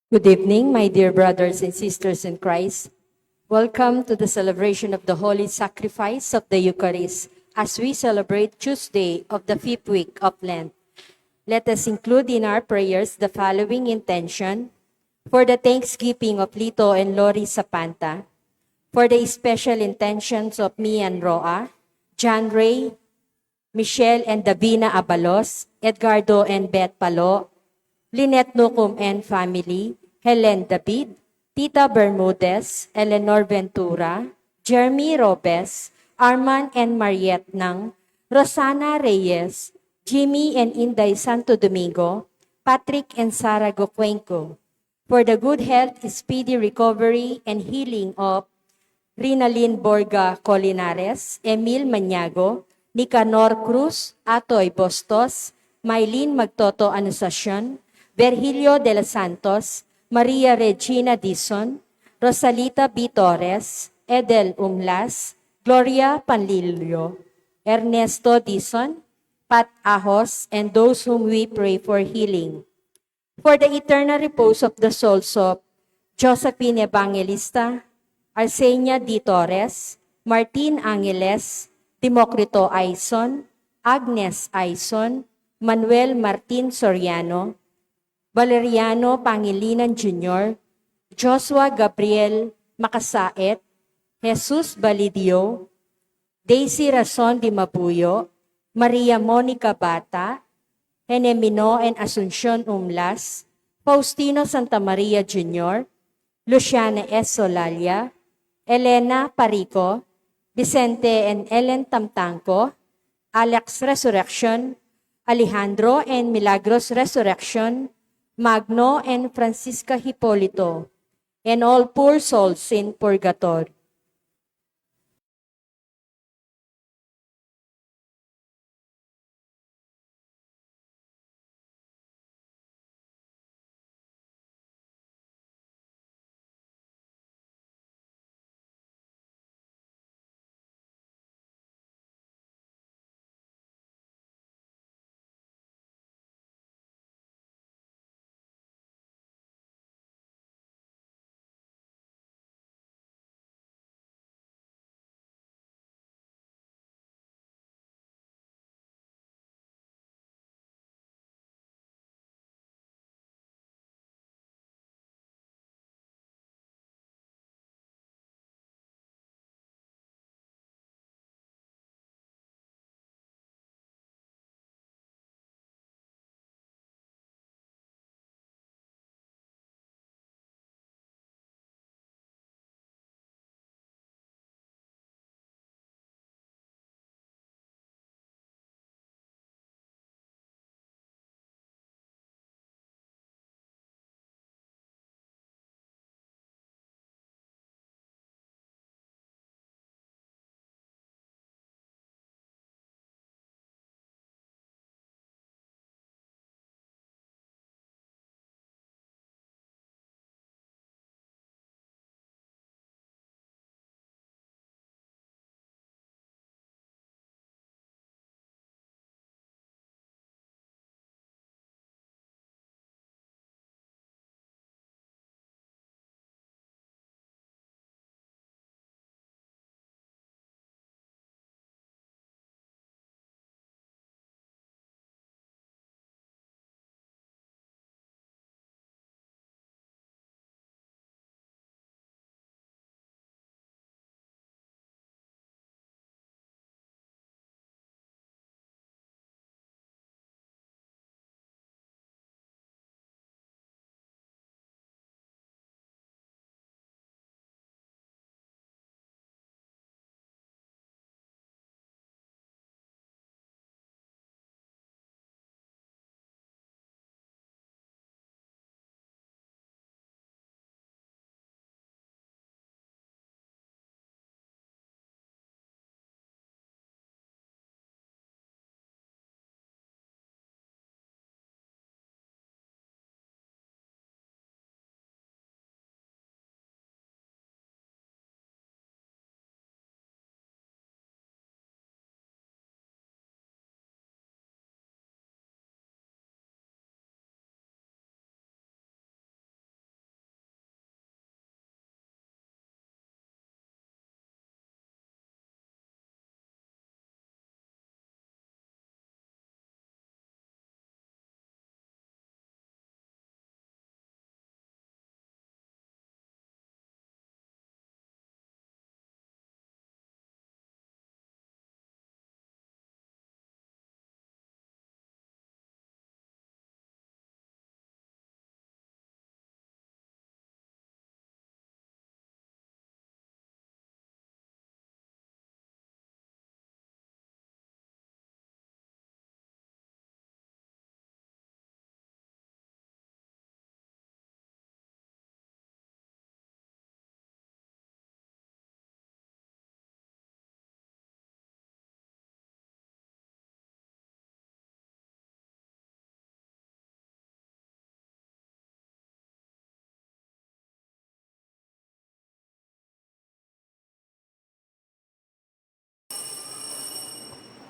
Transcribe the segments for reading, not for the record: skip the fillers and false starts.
Good evening, my dear brothers and sisters in Christ. Welcome to the celebration of the Holy Sacrifice of the Eucharist as we celebrate Tuesday of the fifth week of Lent. Let us include in our prayers the following intention: for the thanksgiving of Lito and Lori Sapanta, for the special intentions of me and Roa, John Ray, Michelle and Davina Abalos, Edgardo and Beth Palo, Lynette Nucum and family, Helen David, Tita Bermudez, Eleanor Ventura, Jeremy Robes, Arman and Mariette Nang, Rosana Reyes, Jimmy and Inday Santo Domingo, Patrick and Sara Gocuenco, for the good health, speedy recovery, and healing of Rinalyn Borga Colinares, Emil Maniago, Nicanor Cruz, Atoy Bostos, Maylene Magtoto Anunciacion, Virgilio de los Santos, Maria Regina Dizon, Rosalita B. Torres, Edel Umlas, Gloria Panlilio, Ernesto Dizon, Pat Ahos, and those whom we pray for healing. For the eternal repose of the souls of Josephine Evangelista, Arsenia D. Torres, Martin Angeles, Democrito Aison, Agnes Aison, Manuel Martin Soriano, Valeriano Pangilinan Jr., Joshua Gabriel Makasaet, Jesus Balidio, Daisy Rason Di Mabuyo, Maria Monica Bata, Henemino and Asuncion Umlas, Faustino Santa Maria Jr., Luciana S. Solalia, Elena Parico, Vicente and Ellen Tamtanco, Alex Resurrection, Alejandro and Milagros Resurrection, Magno and Francisca Hipolito, and all poor souls in purgatory.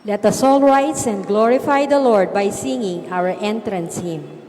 Let us all rise and glorify the Lord by singing our entrance hymn.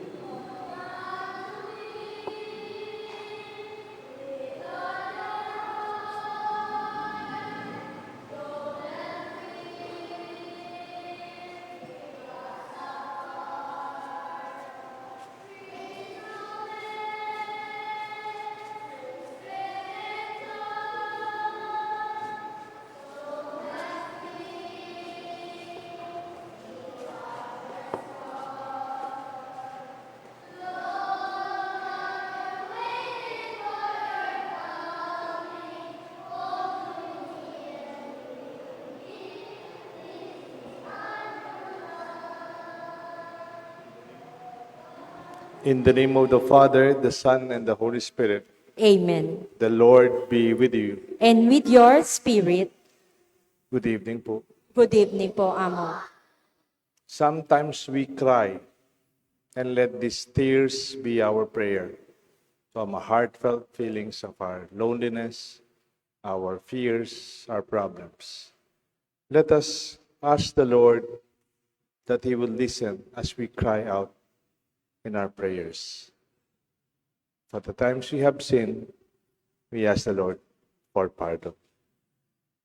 In the name of the Father, the Son, and the Holy Spirit. Amen. The Lord be with you. And with your spirit, Good evening po. good evening po, Amo. Sometimes we cry, and let these tears be our prayer from our heartfelt feelings of our loneliness, our fears, our problems. Let us ask the Lord that He will listen as we cry out in our prayers. For the times we have sinned, we ask the Lord for pardon.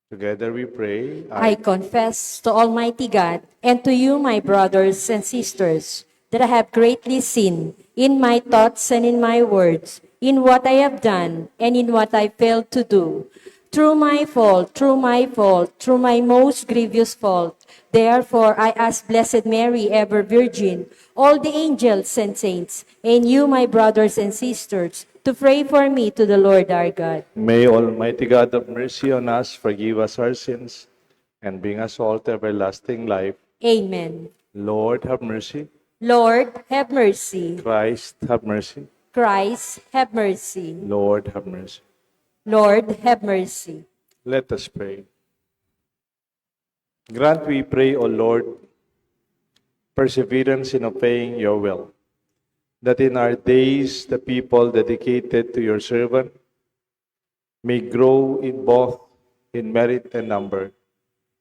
Together we pray. I confess to Almighty God and to you, my brothers and sisters, that I have greatly sinned in my thoughts and in my words, in what I have done and in what I failed to do. Through my fault, through my most grievous fault. Therefore, I ask Blessed Mary, ever Virgin, all the angels and saints, and you, my brothers and sisters, to pray for me to the Lord our God. May Almighty God have mercy on us, forgive us our sins, and bring us all to everlasting life. Amen. Lord, have mercy. Lord, have mercy. Christ, have mercy. Christ, have mercy. Lord, have mercy. Lord, have mercy. Let us pray. Grant, we pray, O Lord, perseverance in obeying your will, that in our days the people dedicated to your servant may grow in both in merit and number.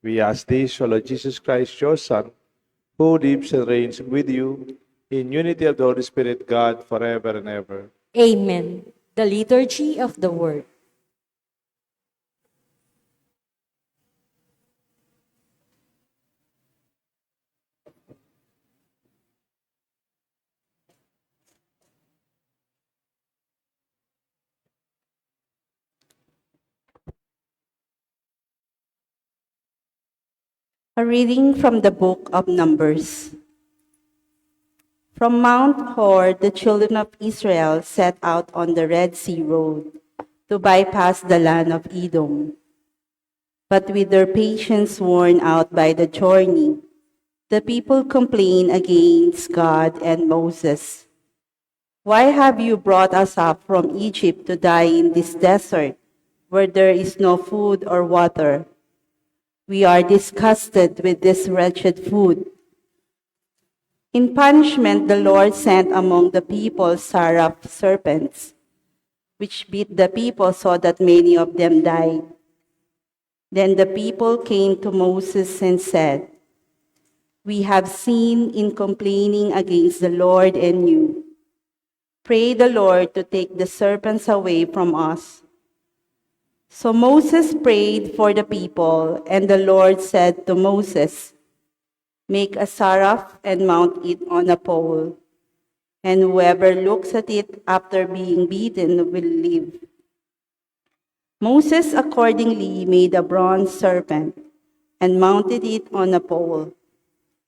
We ask this, O Lord Jesus Christ, your Son, who lives and reigns with you in unity of the Holy Spirit, God, forever and ever. Amen. The Liturgy of the Word. A reading from the book of Numbers. From Mount Hor, the children of Israel set out on the Red Sea road to bypass the land of Edom. But with their patience worn out by the journey, the people complained against God and Moses. Why have you brought us up from Egypt to die in this desert, where there is no food or water? We are disgusted with this wretched food. In punishment, the Lord sent among the people seraph serpents, which bit the people so that many of them died. Then the people came to Moses and said, "We have sinned in complaining against the Lord and you. Pray the Lord to take the serpents away from us." So Moses prayed for the people, and the Lord said to Moses, "Make a seraph and mount it on a pole, and whoever looks at it after being beaten will live." Moses accordingly made a bronze serpent and mounted it on a pole.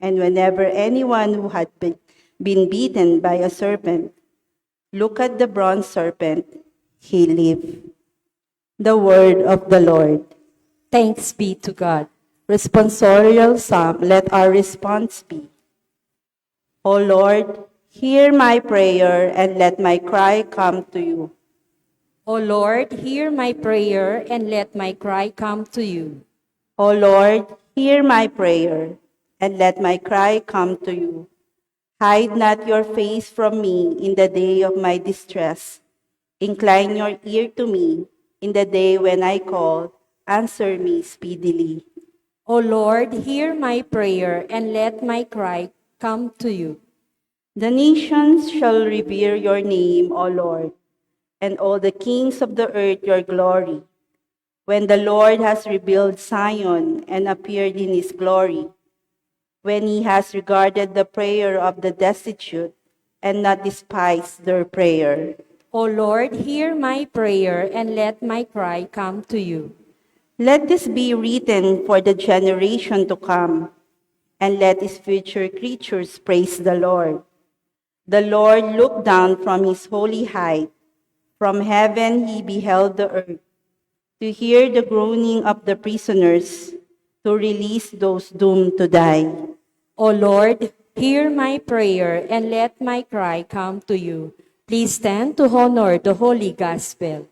And whenever anyone who had been beaten by a serpent looked at the bronze serpent, he lived. The word of the Lord. Thanks be to God. Responsorial Psalm, let our response be. O Lord, hear my prayer and let my cry come to you. O Lord, hear my prayer and let my cry come to you. O Lord, hear my prayer and let my cry come to you. Hide not your face from me in the day of my distress. Incline your ear to me in the day when I call. Answer me speedily. O Lord, hear my prayer and let my cry come to you. The nations shall revere your name, O Lord, and all the kings of the earth your glory. When the Lord has rebuilt Zion and appeared in his glory, when he has regarded the prayer of the destitute and not despised their prayer. O Lord, hear my prayer and let my cry come to you. Let this be written for the generation to come, and let his future creatures praise the Lord. The Lord looked down from his holy height. From heaven he beheld the earth, to hear the groaning of the prisoners, to release those doomed to die. O Lord, hear my prayer and let my cry come to you. Please stand to honor the Holy Gospel.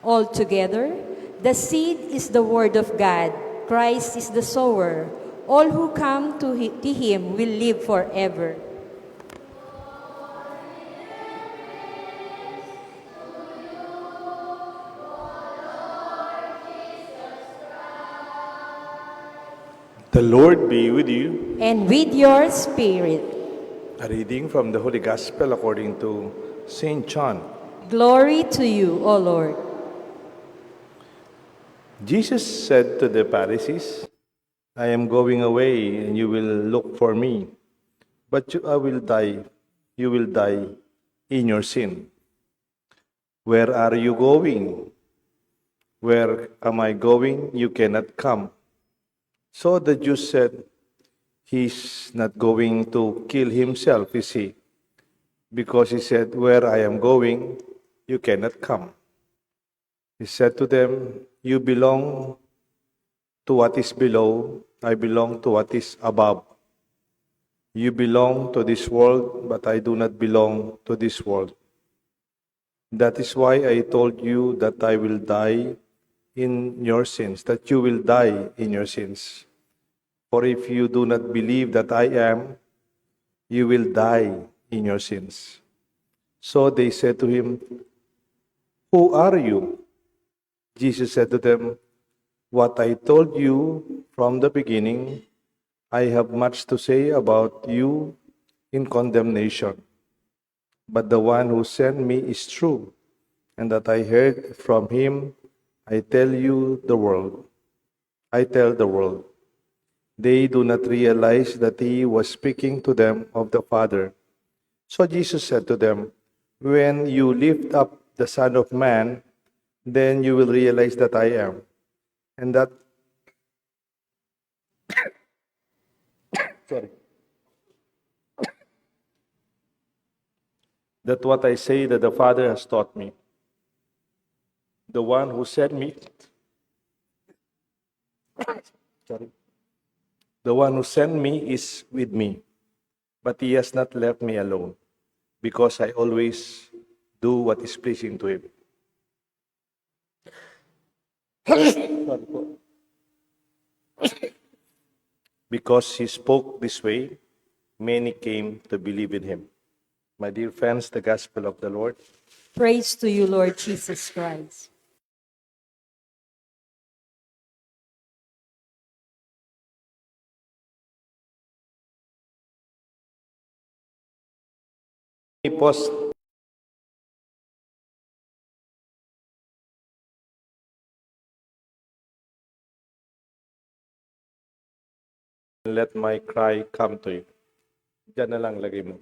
Altogether, the seed is the word of God. Christ is the sower. All who come to him will live forever. The Lord be with you. And with your spirit. A reading from the Holy Gospel according to St. John. Glory to you, O Lord. Jesus said to the Pharisees, I am going away and you will look for me, but you will die in your sin. Where are you going? Where am I going? You cannot come. So the Jews said, he's not going to kill himself, is he? Because he said, where I am going, you cannot come. He said to them, you belong to what is below, I belong to what is above. You belong to this world, but I do not belong to this world. That is why I told you that I will die in your sins, that you will die in your sins. For if you do not believe that I am, you will die in your sins. So they said to him, who are you? Jesus said to them, what I told you from the beginning, I have much to say about you in condemnation. But the one who sent me is true, and that I heard from him, I tell the world. They do not realize that he was speaking to them of the Father. So Jesus said to them, when you lift up the Son of Man, then you will realize that I am, and that that what I say that the Father has taught me. The one who sent me, the one who sent me is with me, but he has not left me alone, because I always do what is pleasing to him. Because he spoke this way, many came to believe in him. My dear friends, the gospel of the Lord. Praise to you, Lord Jesus Christ. Pause. Let my cry come to you. Diyan na lang lagay mo.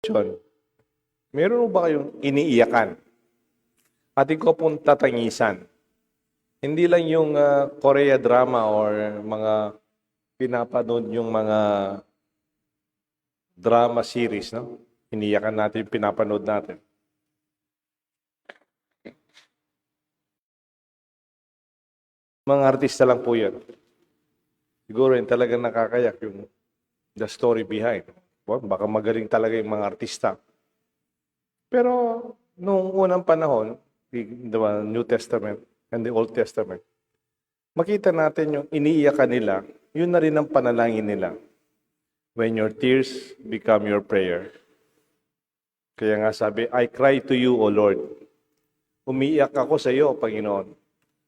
John, meron mo ba kayong iniiyakan? Ating ko pong tatangisan. Hindi lang yung Korea drama or mga pinapanood yung mga drama series, no? Iniyakan natin yung pinapanood natin. Mga artista lang po yan. Siguro yung talagang nakakayak yung the story behind. Well, baka magaling talaga yung mga artista. Pero noong unang panahon, the New Testament and the Old Testament, makita natin yung iniiyakan nila, yun na rin ang panalangin nila. When your tears become your prayer. Kaya nga sabi, I cry to you, O Lord. Umiiyak ako sa iyo, Panginoon.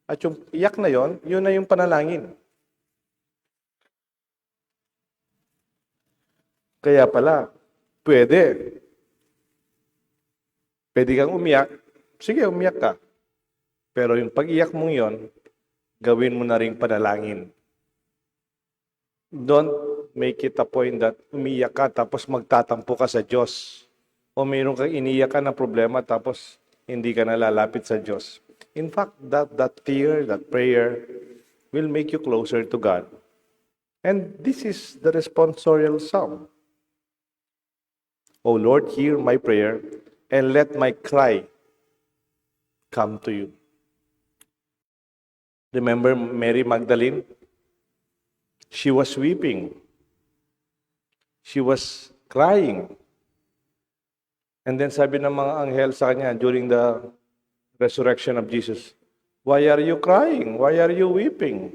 At yung iyak na yon, yun na yung panalangin. Kaya pala, pwede. Pwede kang umiyak. Sige, umiyak ka. Pero yung pag-iyak mong yon, gawin mo na rin panalangin. Don't make it a point that umiyak ka tapos magtatampo ka sa Diyos. O mayroon kang iniyak ka na problema tapos hindi ka nalalapit sa Diyos. In fact, that tear, that prayer will make you closer to God. And this is the responsorial psalm. O Lord, hear my prayer and let my cry come to you. Remember Mary Magdalene? She was weeping. She was crying. And then sabi ng mga anghel sa kanya during the resurrection of Jesus, why are you crying? Why are you weeping?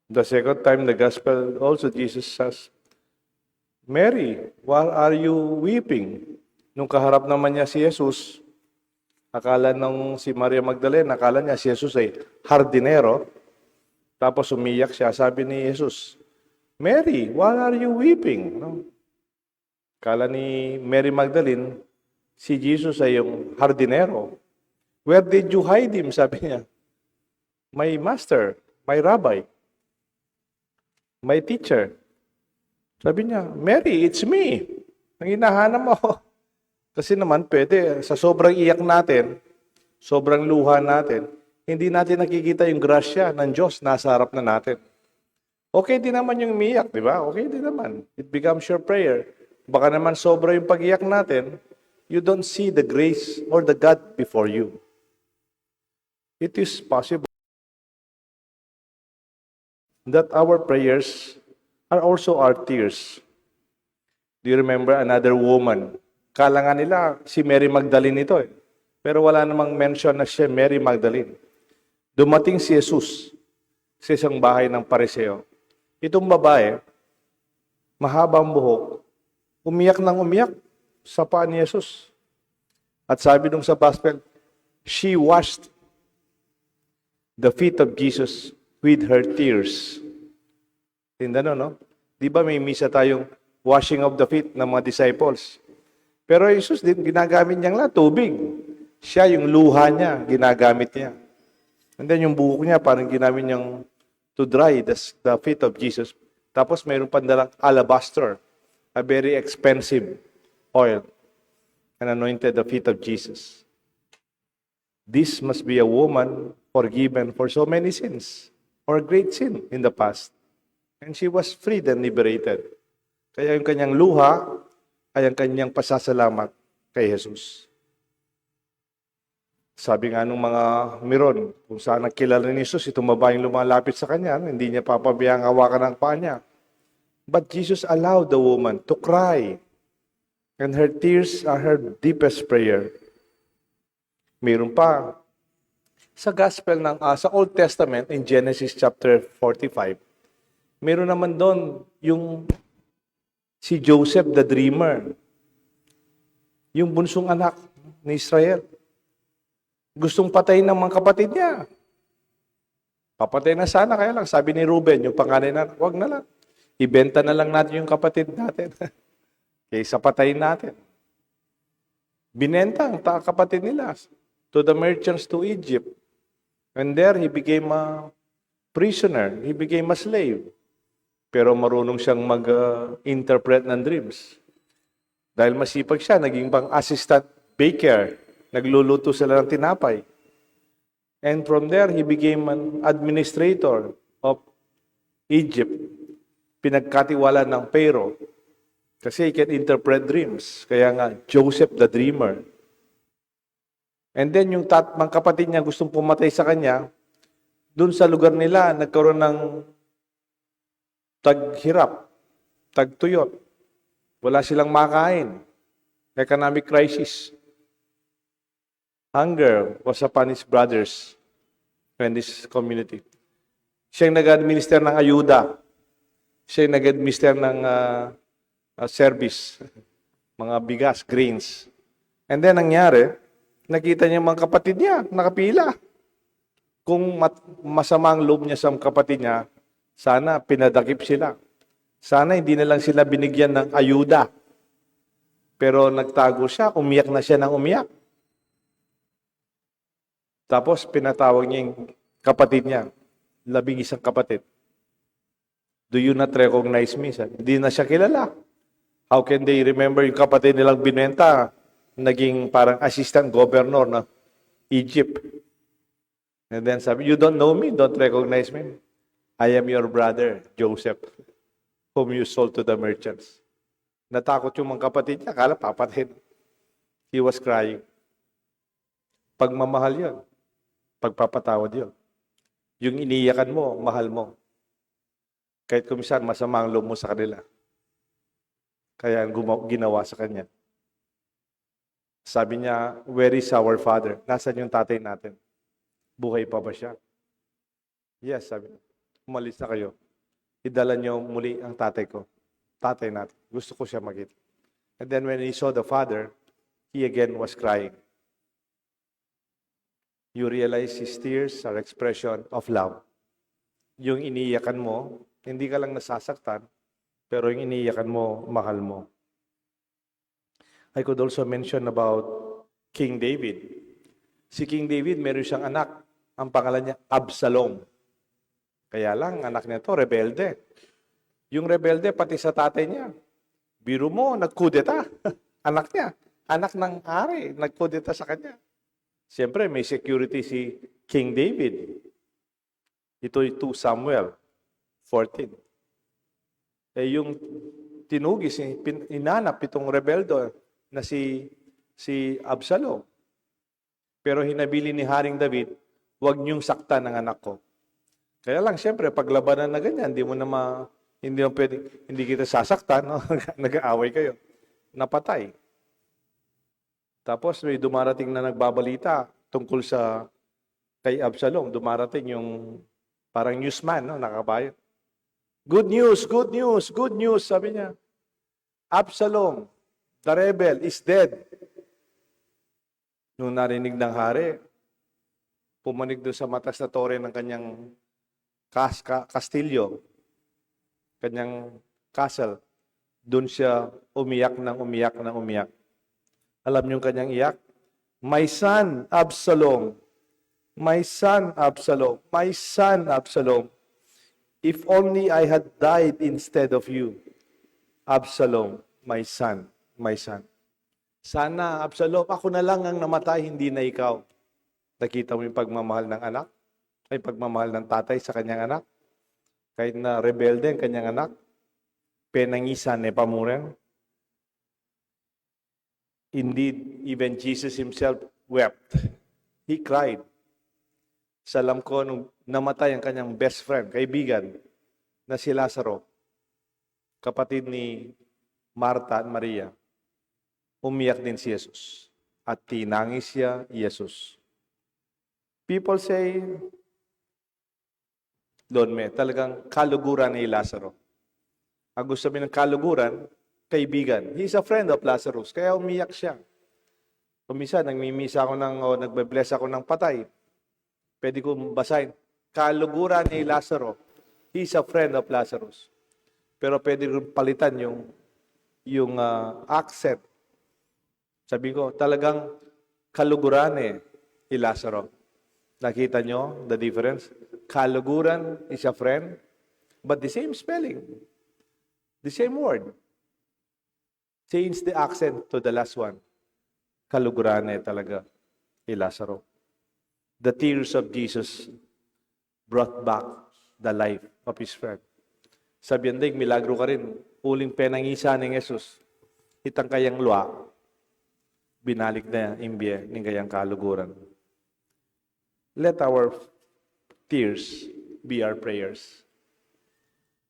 The second time, the gospel also, Jesus says, Mary, why are you weeping? Nung kaharap naman niya si Jesus, akala nung si Maria Magdalena, akala niya si Jesus ay hardinero, tapos umiyak siya, sabi ni Jesus, Mary, why are you weeping? No? Akala ni Mary Magdalene, si Jesus ay yung hardinero. Where did you hide him? Sabi niya, my master, my rabbi, my teacher. Sabi niya, Mary, it's me. Ang hinahanap mo. Kasi naman, pwede, sa sobrang iyak natin, sobrang luha natin, hindi natin nakikita yung grasya ng Diyos nasa harap na natin. Okay din naman yung umiyak, di ba? Okay din naman. It becomes your prayer. Baka naman sobra yung pag-iyak natin, you don't see the grace or the God before you. It is possible that our prayers are also our tears. Do you remember another woman? Kala nga nila si Mary Magdalene ito eh. Pero wala namang mention na siya Mary Magdalene. Dumating si Jesus sa isang bahay ng Pariseo. Itong babae, mahabang buhok, umiyak ng umiyak sa paa ni Jesus. At sabi nung sa gospel, she washed the feet of Jesus with her tears. Tindano, no? Di ba may misa tayong washing of the feet ng mga disciples? Pero Jesus din, ginagamit niyang tubig. Siya, yung luha niya, ginagamit niya. And then yung buhok niya, parang ginamit niyang to dry the feet of Jesus. Tapos mayroon pandalang alabaster, a very expensive oil, and anointed the feet of Jesus. This must be a woman forgiven for so many sins, or great sin in the past. And she was freed and liberated. Kaya yung kanyang luha ay ang kanyang pasasalamat kay Jesus. Sabi nga nung mga miron, kung saan nagkilala ni Jesus, itong babaeng lumalapit sa kanya, hindi niya papabayang hawakan ng paa niya. But Jesus allowed the woman to cry, and her tears are her deepest prayer. Mayroon pa, sa gospel sa Old Testament, in Genesis chapter 45, mayroon naman doon yung si Joseph the dreamer, yung bunsong anak ni Israel. Gustong patayin ng mga kapatid niya. Papatay na sana, kaya lang sabi ni Ruben, yung panganay na, wag na lang. Ibenta na lang natin yung kapatid natin. Kaysa patayin natin. Binenta ang kapatid nila to the merchants to Egypt. And there, he became a prisoner. He became a slave. Pero marunong siyang mag-interpret ng dreams. Dahil masipag siya, naging pang assistant baker. Nagluluto sila ng tinapay. And from there, he became an administrator of Egypt. Pinagkatiwala ng Pharaoh. Kasi he can interpret dreams. Kaya nga, Joseph the dreamer. And then yung mga kapatid niya gustong pumatay sa kanya, dun sa lugar nila, nagkaroon ng taghirap. tagtuyot. Wala silang makain. Economic crisis. Hunger was upon his brothers and his community. Siya yung nag-administer ng ayuda. Siya yung nag-administer ng service. Mga bigas, grains. And then, nangyari, nakita niya mga kapatid niya, nakapila. Kung masamang loob niya sa kapatid niya, sana pinadakip sila. Sana hindi na lang sila binigyan ng ayuda. Pero nagtago siya, umiyak na siya ng umiyak. Tapos pinatawag niya yung kapatid niya, 11 kapatid. Do you not recognize me? Hindi na siya kilala. How can they remember yung kapatid nilang binenta? Naging parang assistant governor ng Egypt. And then sabi, you don't know me, don't recognize me. I am your brother, Joseph, whom you sold to the merchants. Natakot yung mga kapatid niya, akala papatid. He was crying. Pagmamahal yun. Pagpapatawad yun. Yung iniiyakan mo, mahal mo. Kahit kumisan, masama ang loob mo sa kanila. Kaya ginawa sa kanya. Sabi niya, where is our father? Nasaan yung tatay natin? Buhay pa ba siya? Yes, sabi niya. Umalis na kayo. Idala niyo muli ang tatay ko. Tatay natin. Gusto ko siya makita. And then when he saw the father, he again was crying. You realize his tears are expression of love. Yung iniiyakan mo, hindi ka lang nasasaktan, pero yung iniiyakan mo, mahal mo. I could also mention about King David. Si King David, meron siyang anak. Ang pangalan niya, Absalom. Kaya lang, anak niya to, rebelde. Yung rebelde, pati sa tatay niya. Biro mo, nagkudeta. Anak niya. Anak ng ari, nagkudeta sa kanya. Siyempre, may security si King David. Ito 2 Samuel 14. Yung tinugis, inanap itong rebeldo na si Absalom. Pero hinabili ni Haring David, huwag niyong saktan ng anak ko. Kaya lang, siyempre, paglabanan na ganyan, hindi kita sasaktan, no? Nag-aaway kayo. Napatay. Tapos may dumarating na nagbabalita tungkol sa kay Absalom. Dumarating yung parang newsman, no? Nakabayan. Good news, good news, good news, sabi niya. Absalom, the rebel, is dead. Nung narinig ng hari, pumanig doon sa matas na tore ng kanyang kastilyo, kanyang castle, doon siya umiyak ng umiyak ng umiyak. Alam niyo yung kanyang iyak? My son, Absalom. My son, Absalom. My son, Absalom. If only I had died instead of you. Absalom, my son, my son. Sana, Absalom, ako na lang ang namatay, hindi na ikaw. Nakita mo yung pagmamahal ng anak? Ay pagmamahal ng tatay sa kanyang anak? Kahit na rebelde ang kanyang anak, penangisan ni pamuren. Indeed, even Jesus himself wept. He cried. Sa alam ko, nung namatay ang kanyang best friend, kaibigan, na si Lazaro, kapatid ni Marta at Maria, umiyak din si Jesus. At tinangis siya, Jesus. People say, Don Me, talagang kaluguran ni Lazaro. Ang gusto sabihin ng kaluguran, kaibigan. He's a friend of Lazarus, kaya umiyak siya. Kumisa, nagmimisa ako nagbe-bless ako ng patay. Pwede ko basahin. Kaluguran ni Lazaro. He's a friend of Lazarus. Pero pwede ko palitan yung accent. Sabi ko, talagang kaluguran ni Lazaro. Nakita nyo the difference? Kaluguran is a friend, but the same spelling. The same word. Change the accent to the last one. Kaluguran talaga ni Lazaro. The tears of Jesus brought back the life of his friend. Sabihan din, milagro ka rin. Uling penangisa ni Jesus. Itang kayang luwa, binalik na imbye ng kayang kaluguran. Let our tears be our prayers.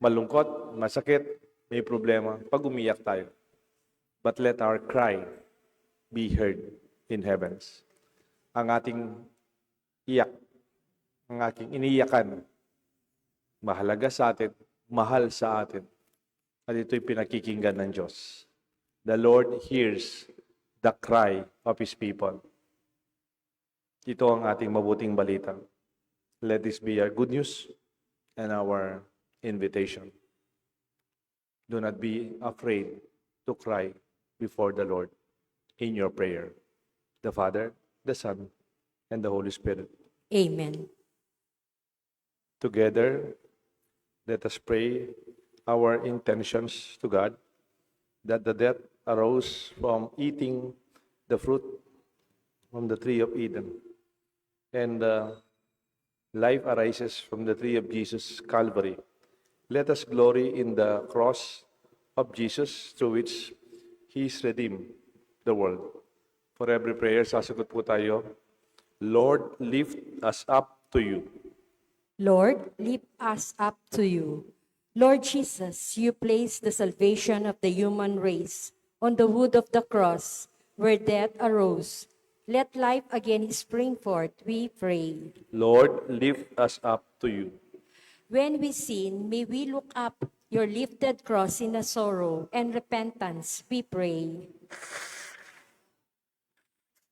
Malungkot, masakit, may problema, pag umiyak tayo. But let our cry be heard in heavens. Ang ating iyak, ang aking iniyakan, mahalaga sa atin, mahal sa atin. At ito'y pinakikinggan ng Diyos. The Lord hears the cry of His people. Ito ang ating mabuting balita. Let this be our good news and our invitation. Do not be afraid to cry before the Lord in your prayer. The Father, the Son, and the Holy Spirit. Amen. Together, let us pray our intentions to God, that the death arose from eating the fruit from the tree of Eden, and life arises from the tree of Jesus, Calvary. Let us glory in the cross of Jesus, through which He's redeemed the world. For every prayer, sasagot po tayo, Lord, lift us up to you. Lord, lift us up to you. Lord Jesus, you place the salvation of the human race on the wood of the cross, where death arose. Let life again spring forth, we pray. Lord, lift us up to you. When we sin, may we look up your lifted cross in a sorrow and repentance, we pray.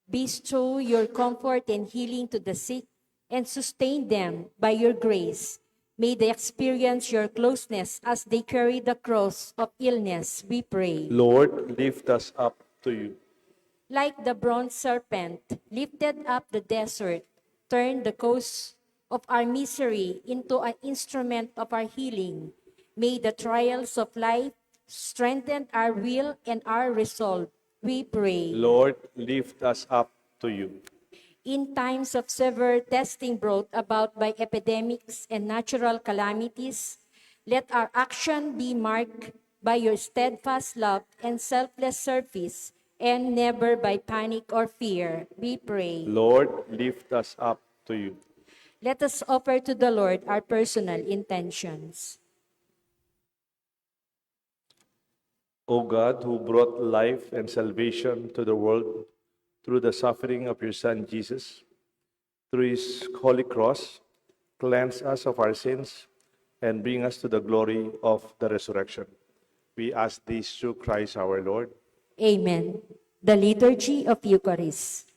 Bestow your comfort and healing to the sick and sustain them by your grace. May they experience your closeness as they carry the cross of illness, we pray. Lord, lift us up to you. Like the bronze serpent lifted up the desert, turn the cause of our misery into an instrument of our healing. May the trials of life strengthen our will and our resolve, we pray. Lord, lift us up to you. In times of severe testing brought about by epidemics and natural calamities, let our action be marked by your steadfast love and selfless service, and never by panic or fear, we pray. Lord, lift us up to you. Let us offer to the Lord our personal intentions. O God, who brought life and salvation to the world through the suffering of your Son Jesus, through His holy cross, cleanse us of our sins and bring us to the glory of the resurrection. We ask this through Christ our Lord. Amen. The Liturgy of Eucharist.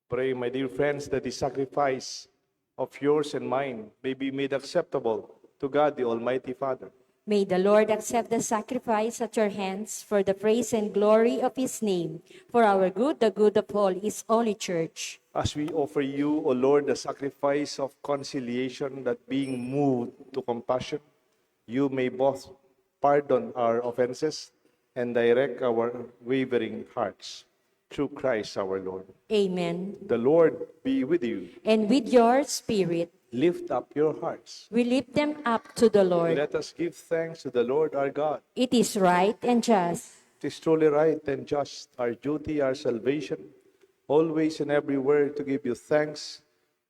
Pray, my dear friends, that the sacrifice of yours and mine may be made acceptable to God, the Almighty Father. May the Lord accept the sacrifice at your hands for the praise and glory of His name, for our good, the good of all His holy church. As we offer you, O Lord, the sacrifice of conciliation, that being moved to compassion, you may both pardon our offenses and direct our wavering hearts. Through Christ our Lord. Amen. The Lord be with you. And with your spirit, Lift up your hearts. we lift them up to the Lord. Let us give thanks to the Lord our God. It is right and just. It is truly right and just, our duty, our salvation, always and everywhere to give you thanks,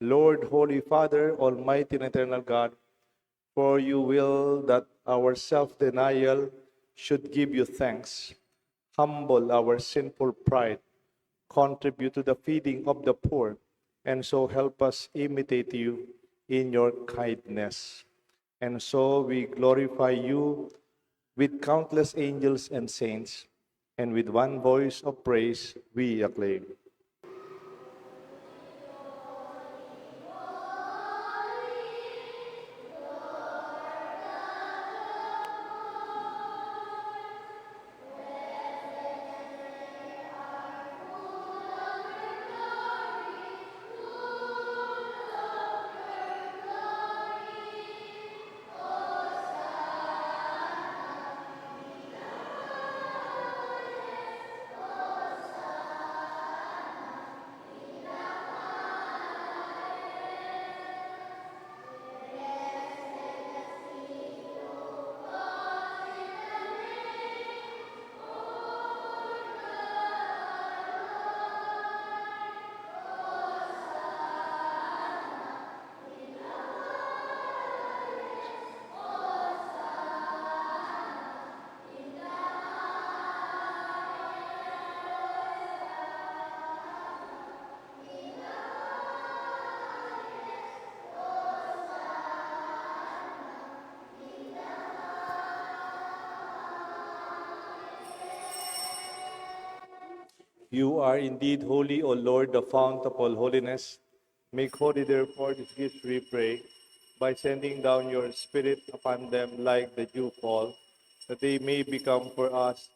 Lord, Holy Father, Almighty and Eternal God, for you will that our self-denial should give you thanks, humble our sinful pride, contribute to the feeding of the poor, and so help us imitate you in your kindness. And so we glorify you with countless angels and saints, and with one voice of praise we acclaim. You are indeed holy, O Lord, the fount of all holiness. Make holy, therefore, these gifts, we pray, by sending down your Spirit upon them like the dewfall, that they may become for us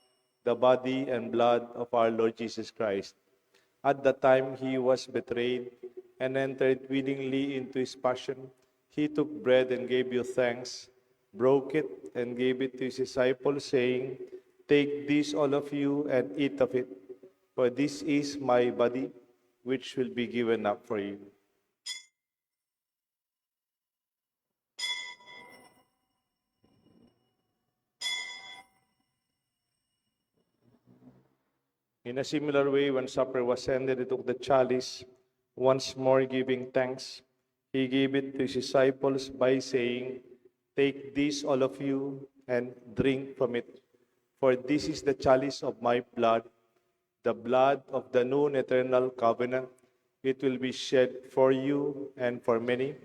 the body and blood of our Lord Jesus Christ. At the time he was betrayed and entered willingly into his passion, he took bread and gave you thanks, broke it, and gave it to his disciples, saying, "Take this, all of you, and eat of it, for this is my body, which will be given up for you." In a similar way, when supper was ended, he took the chalice, once more giving thanks. He gave it to his disciples by saying, "Take this, all of you, and drink from it. For this is the chalice of my blood, the blood of the new and eternal covenant. It will be shed for you and for many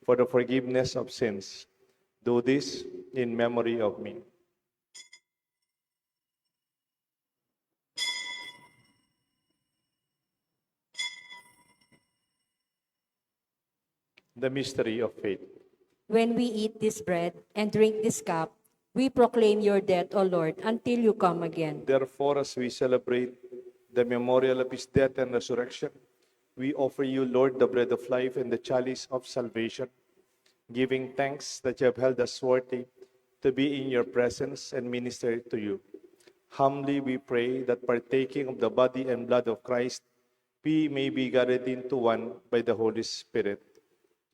for the forgiveness of sins. Do this in memory of me." The mystery of faith. When we eat this bread and drink this cup, we proclaim your death, O Lord, until you come again. Therefore, as we celebrate the memorial of his death and resurrection, we offer you, Lord, the bread of life and the chalice of salvation, giving thanks that you have held us worthy to be in your presence and minister to you. Humbly we pray that partaking of the body and blood of Christ, we may be gathered into one by the Holy Spirit.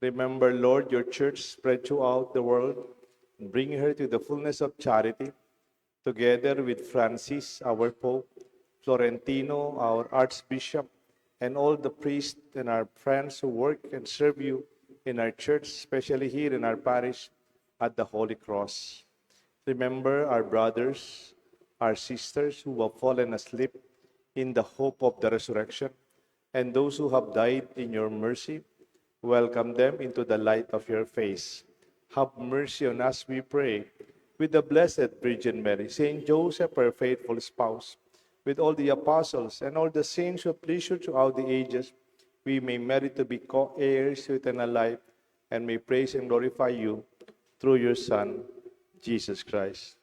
Remember, Lord, your church spread throughout the world, and bring her to the fullness of charity, together with Francis, our Pope, Florentino, our Archbishop, and all the priests and our friends who work and serve you in our church, especially here in our parish at the Holy Cross. Remember our brothers, our sisters who have fallen asleep in the hope of the resurrection, and those who have died in your mercy. Welcome them into the light of your face. Have mercy on us, we pray, with the Blessed Virgin Mary, Saint Joseph, her faithful spouse, with all the apostles and all the saints who have pleased you throughout the ages, we may merit to be co-heirs to eternal life and may praise and glorify you through your Son, Jesus Christ.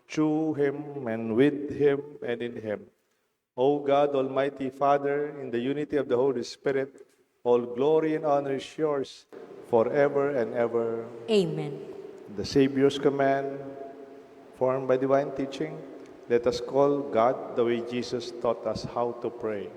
Through him and with him and in him, O God, Almighty Father, in the unity of the Holy Spirit, all glory and honor is yours forever and ever. Amen. The Savior's command, formed by divine teaching, Let us call God the way Jesus taught us how to pray.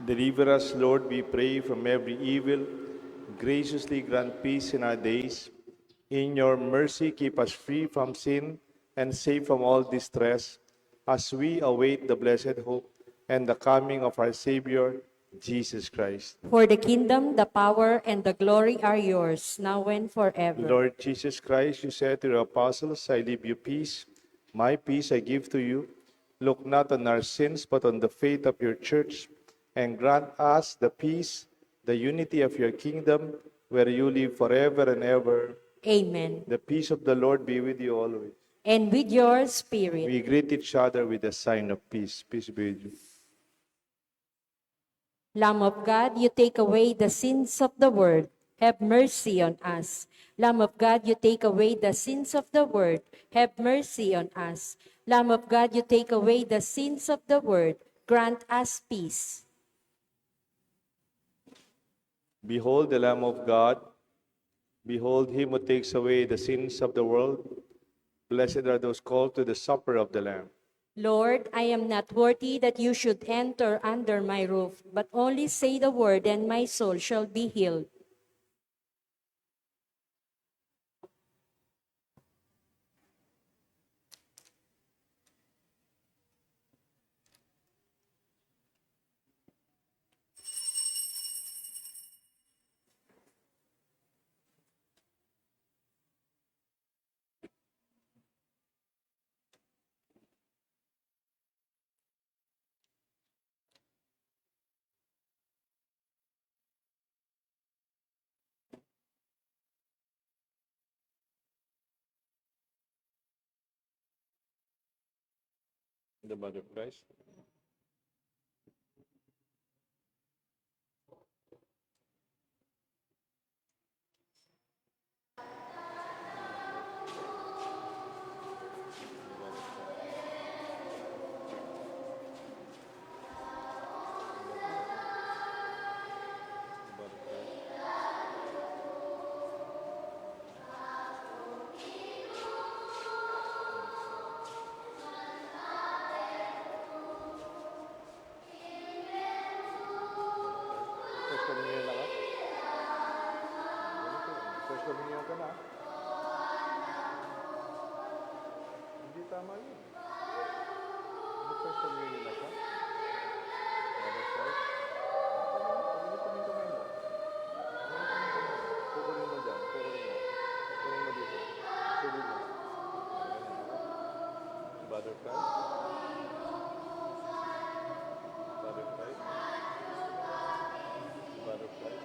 Deliver us, Lord, we pray, from every evil. Graciously grant peace in our days. In your mercy, keep us free from sin and safe from all distress, as we await the blessed hope and the coming of our Savior, Jesus Christ. For the kingdom, the power, and the glory are yours, now and forever. Lord Jesus Christ, you said to your apostles, I leave you peace. My peace I give to you. Look not on our sins, but on the faith of your church, and grant us the peace, the unity of your kingdom, where you live forever and ever. Amen. The peace of the Lord be with you always. And with your spirit. We greet each other with a sign of peace. Peace be with you. Lamb of God, you take away the sins of the world. Have mercy on us. Lamb of God, you take away the sins of the world. Have mercy on us. Lamb of God, you take away the sins of the world. Grant us peace. Behold the Lamb of God. Behold him who takes away the sins of the world. Blessed are those called to the supper of the Lamb. Lord, I am not worthy that you should enter under my roof, but only say the word and my soul shall be healed. The blood of Christ. First communion na ka? First communion ka na? Hindi tama yun. First communion na ka? Father Christ. Pagalitin mo kamay mo. Pukulin mo dyan. Pukulin mo. Pukulin mo dito. Pukulin mo. Father Christ. Father Christ. Father Christ.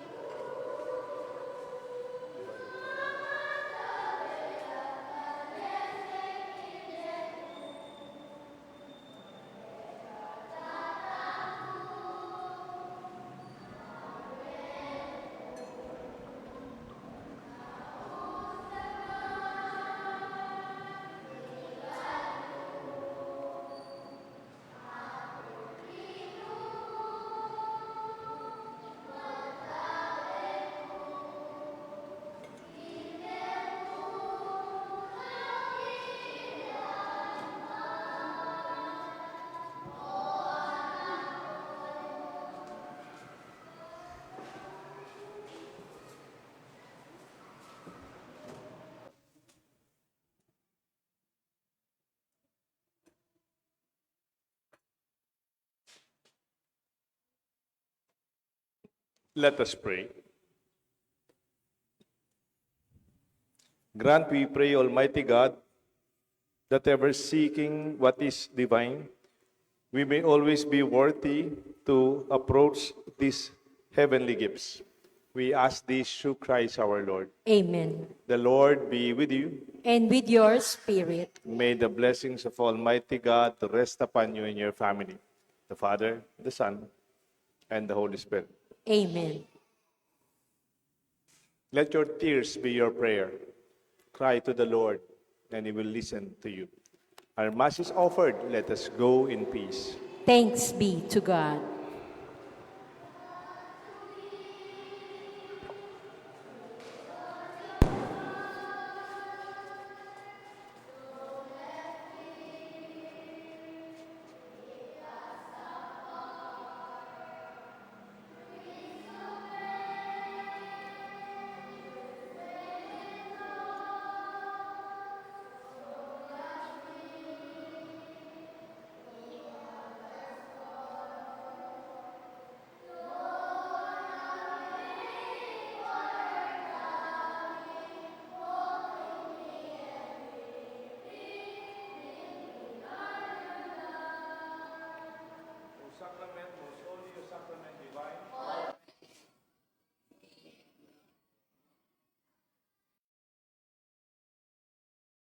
Let us pray. Grant, we pray, Almighty God, that ever seeking what is divine, we may always be worthy to approach these heavenly gifts. We ask this through Christ our Lord. Amen. The Lord be with you. And with your spirit. May the blessings of Almighty God rest upon you and your family, the Father, the Son, and the Holy Spirit. Amen. Let your tears be your prayer. Cry to the Lord, and he will listen to you. Our Mass is offered. Let us go in peace. Thanks be to God.